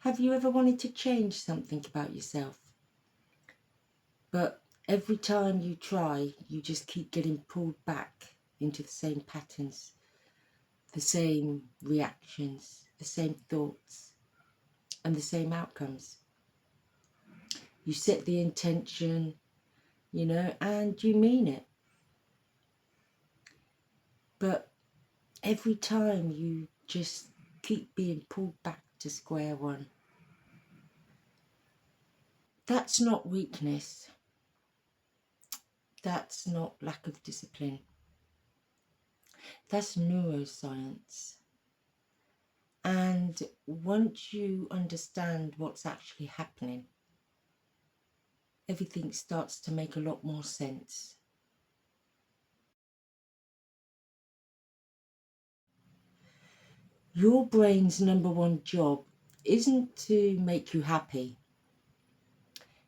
Have you ever wanted to change something about yourself, but every time you try, you just keep getting pulled back into the same patterns, the same reactions, the same thoughts, and the same outcomes? You set the intention, and you mean it. But every time you just keep being pulled back to square one. That's not weakness. That's not lack of discipline. That's neuroscience. And once you understand what's actually happening, everything starts to make a lot more sense. Your brain's number one job isn't to make you happy.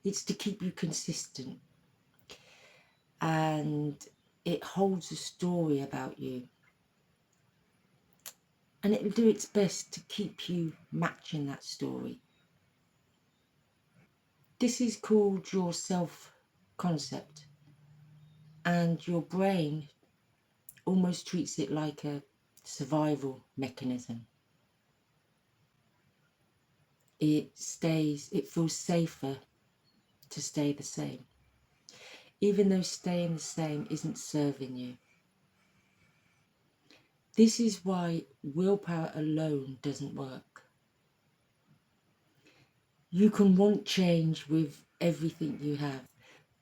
It's to keep you consistent. And it holds a story about you. And it'll do its best to keep you matching that story. This is called your self-concept. And your brain almost treats it like a survival mechanism. It feels safer to stay the same, even though staying the same isn't serving you. This is why willpower alone doesn't work. You can want change with everything you have,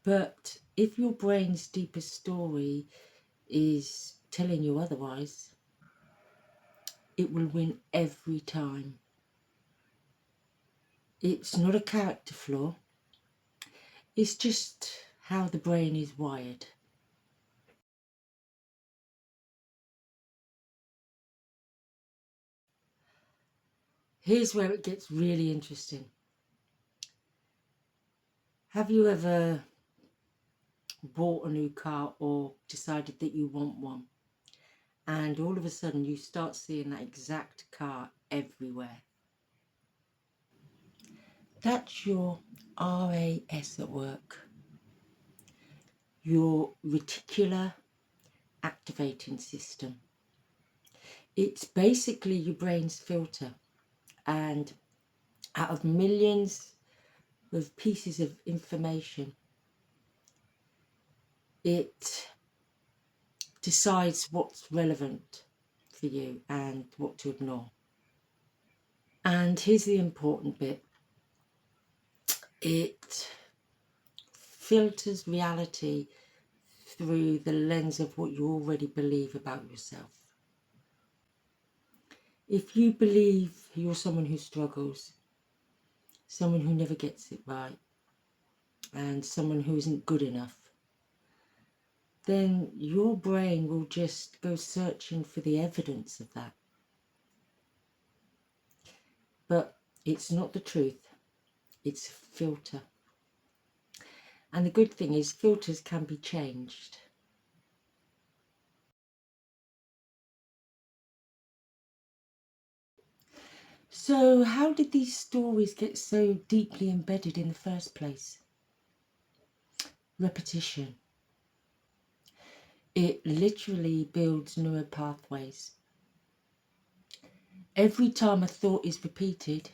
but if your brain's deepest story is telling you otherwise, it will win every time. It's not a character flaw, it's just how the brain is wired. Here's where it gets really interesting. Have you ever bought a new car or decided that you want one, and all of a sudden you start seeing that exact car everywhere? That's your RAS at work, your reticular activating system. It's basically your brain's filter, and out of millions of pieces of information, it decides what's relevant for you and what to ignore. And here's the important bit. It filters reality through the lens of what you already believe about yourself. If you believe you're someone who struggles, someone who never gets it right, and someone who isn't good enough, then your brain will just go searching for the evidence of that. But it's not the truth, it's a filter. And the good thing is, filters can be changed. So how did these stories get so deeply embedded in the first place? Repetition. It literally builds neural pathways. Every time a thought is repeated,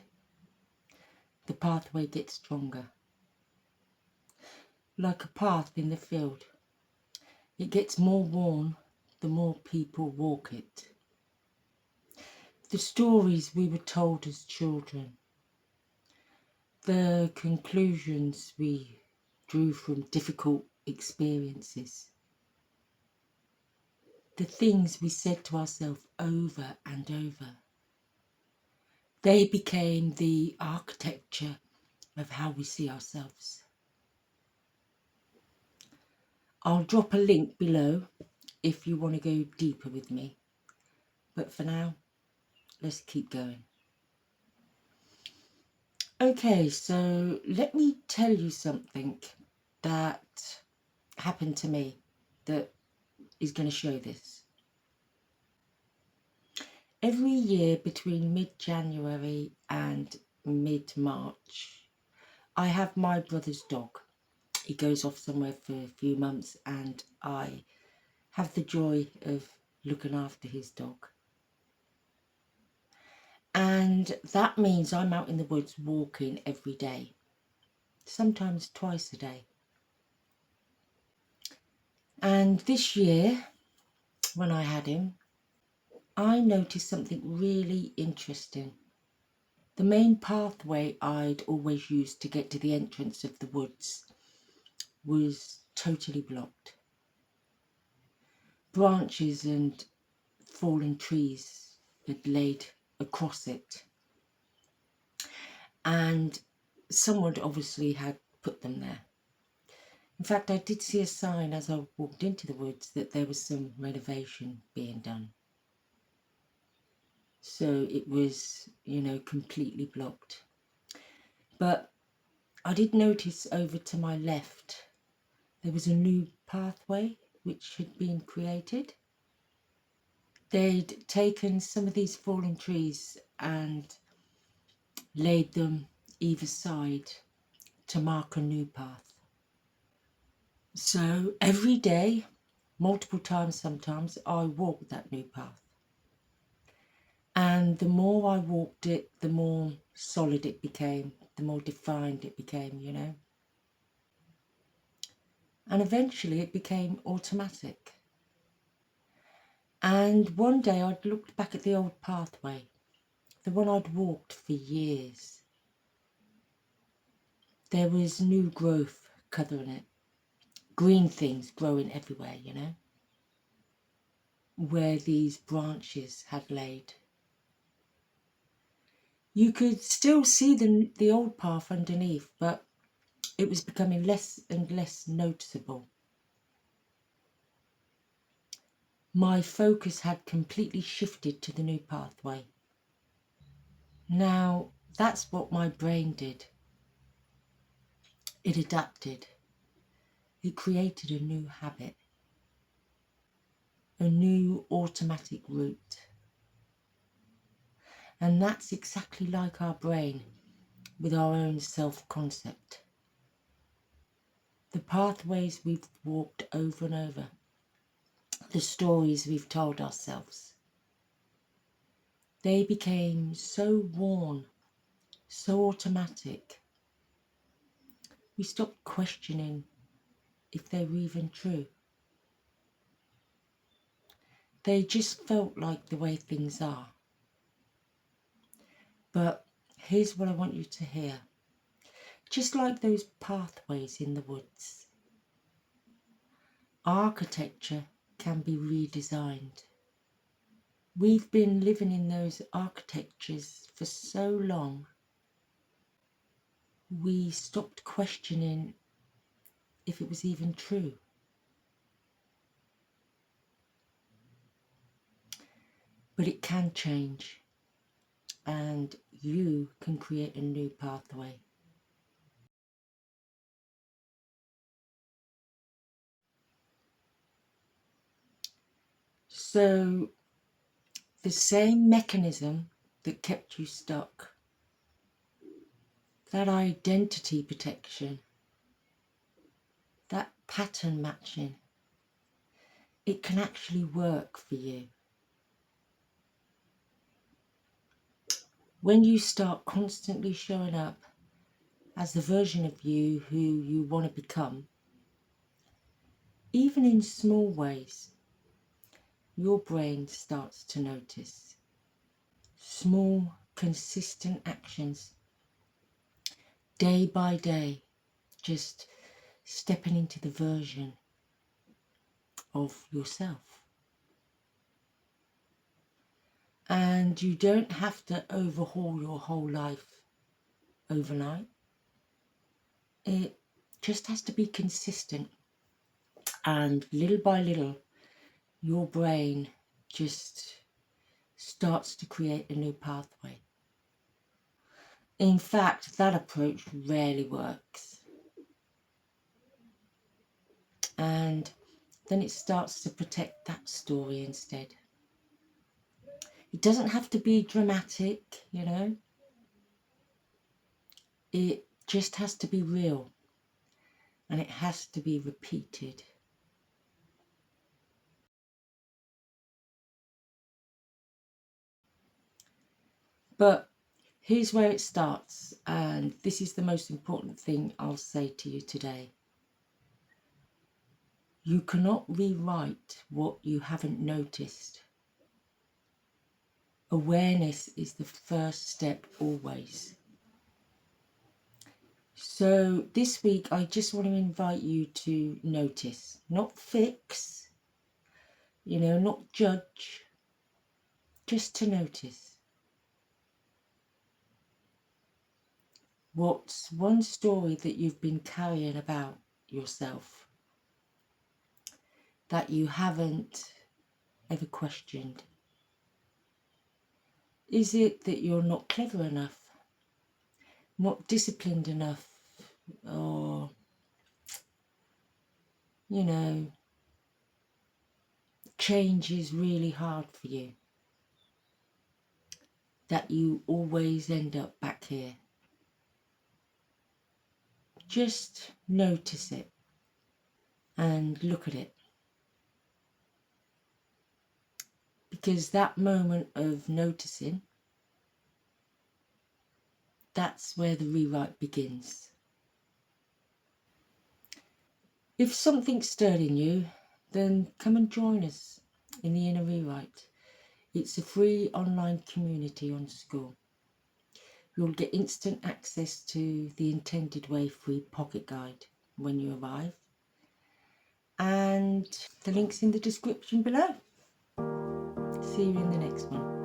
the pathway gets stronger. Like a path in the field. It gets more worn the more people walk it. The stories we were told as children, the conclusions we drew from difficult experiences, the things we said to ourselves over and over, they became the architecture of how we see ourselves. I'll drop a link below if you want to go deeper with me. But for now, let's keep going. Okay, so let me tell you something that happened to me that is going to show this. Every year between mid-January and mid-March, I have my brother's dog. He goes off somewhere for a few months and I have the joy of looking after his dog. And that means I'm out in the woods walking every day, sometimes twice a day. And this year, when I had him, I noticed something really interesting. The main pathway I'd always used to get to the entrance of the woods was totally blocked. Branches and fallen trees had laid across it, and someone obviously had put them there. In fact, I did see a sign as I walked into the woods that there was some renovation being done. So it was, completely blocked. But I did notice over to my left there was a new pathway which had been created. They'd taken some of these fallen trees and laid them either side to mark a new path. So every day, multiple times sometimes, I walked that new path. And the more I walked it, the more solid it became, the more defined it became, And eventually it became automatic. And one day I'd looked back at the old pathway, the one I'd walked for years. There was new growth covering it, green things growing everywhere, where these branches had laid. You could still see the old path underneath, but it was becoming less and less noticeable. My focus had completely shifted to the new pathway. Now, that's what my brain did. It adapted. It created a new habit, a new automatic route. And that's exactly like our brain with our own self-concept. The pathways we've walked over and over, the stories we've told ourselves, they became so worn, so automatic, we stopped questioning if they were even true. They just felt like the way things are. But here's what I want you to hear. Just like those pathways in the woods, architecture can be redesigned. We've been living in those architectures for so long, we stopped questioning if it was even true. But it can change, and you can create a new pathway. So the same mechanism that kept you stuck, that identity protection, that pattern matching, it can actually work for you. When you start constantly showing up as the version of you who you want to become, even in small ways, your brain starts to notice small, consistent actions, day by day, just stepping into the version of yourself. And you don't have to overhaul your whole life overnight. It just has to be consistent. And little by little, your brain just starts to create a new pathway. In fact, that approach rarely works. And then it starts to protect that story instead. It doesn't have to be dramatic, It just has to be real, and it has to be repeated. But here's where it starts, and this is the most important thing I'll say to you today. You cannot rewrite what you haven't noticed. Awareness is the first step always. So this week I just want to invite you to notice, not fix, not judge, just to notice. What's one story that you've been carrying about yourself that you haven't ever questioned? Is it that you're not clever enough, not disciplined enough, or, change is really hard for you? That you always end up back here? Just notice it and look at it. Because that moment of noticing, that's where the rewrite begins. If something's stirred in you, then come and join us in the Inner Rewrite. It's a free online community on School. You'll get instant access to the Intended Way free pocket guide when you arrive. And the link's in the description below. See you in the next one.